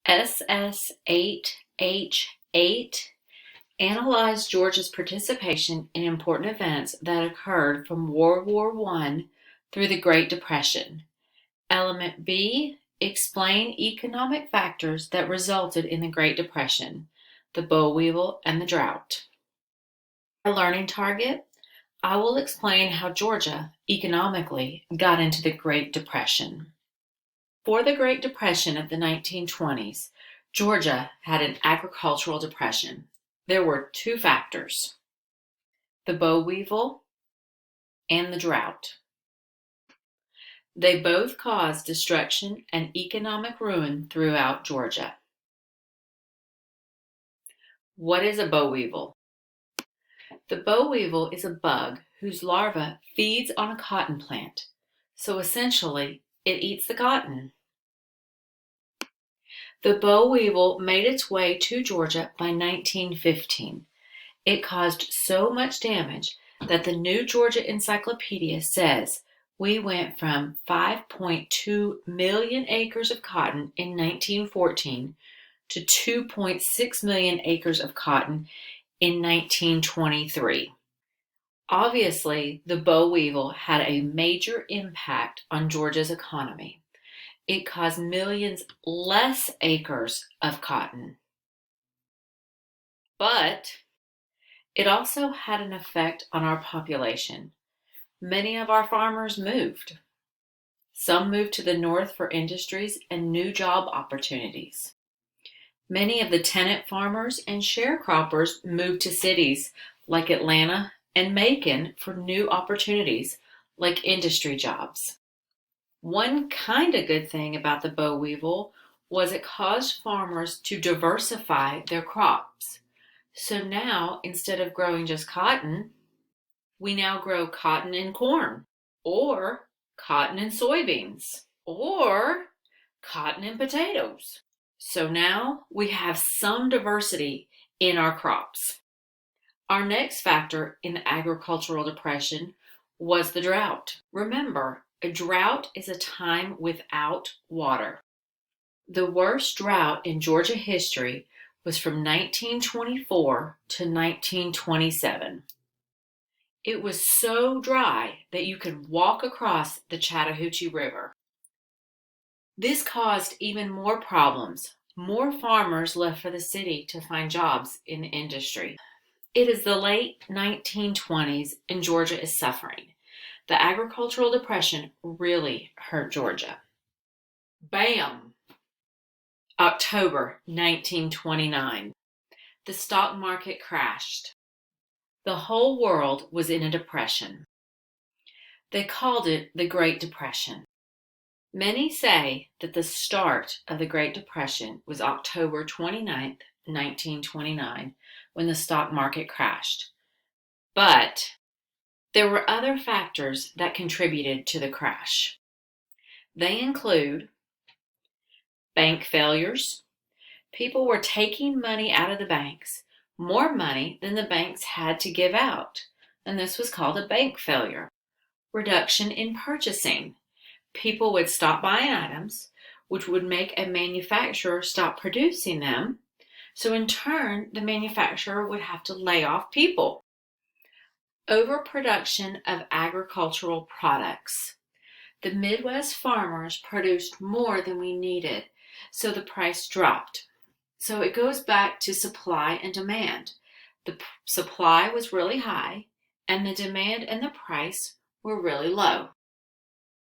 SS8H8 analyzed Georgia's participation in important events that occurred from World War I through the Great Depression. Element B, explain economic factors that resulted in the Great Depression, the Boll Weevil and the Drought. Our learning target, I will explain how Georgia economically got into the Great Depression. For the Great Depression of the 1920s, Georgia had an agricultural depression. There were two factors, the boll weevil and the drought. They both caused destruction and economic ruin throughout Georgia. What is a boll weevil? The boll weevil is a bug whose larva feeds on a cotton plant, so essentially it eats the cotton. The boll weevil made its way to Georgia by 1915. It caused so much damage that the New Georgia Encyclopedia says we went from 5.2 million acres of cotton in 1914 to 2.6 million acres of cotton in 1923. Obviously, the boll weevil had a major impact on Georgia's economy. It caused millions less acres of cotton. But it also had an effect on our population. Many of our farmers moved. Some moved to the north for industries and new job opportunities. Many of the tenant farmers and sharecroppers moved to cities like Atlanta and Macon for new opportunities like industry jobs. One kind of good thing about the boll weevil was it caused farmers to diversify their crops. So now, instead of growing just cotton, we now grow cotton and corn, or cotton and soybeans, or cotton and potatoes. So now we have some diversity in our crops. Our next factor in the agricultural depression was the drought. Remember, a drought is a time without water. The worst drought in Georgia history was from 1924 to 1927. It was so dry that you could walk across the Chattahoochee River. This caused even more problems. More farmers left for the city to find jobs in the industry. It is the late 1920s and Georgia is suffering. The agricultural depression really hurt Georgia. Bam! October 1929. The stock market crashed. The whole world was in a depression. They called it the Great Depression. Many say that the start of the Great Depression was October 29, 1929, when the stock market crashed. But there were other factors that contributed to the crash. They include bank failures. People were taking money out of the banks, more money than the banks had to give out, and this was called a bank failure. Reduction in purchasing. People would stop buying items, which would make a manufacturer stop producing them, so in turn, the manufacturer would have to lay off people. Overproduction of agricultural products. The Midwest farmers produced more than we needed, so the price dropped. So it goes back to supply and demand. The supply was really high, and the demand and the price were really low.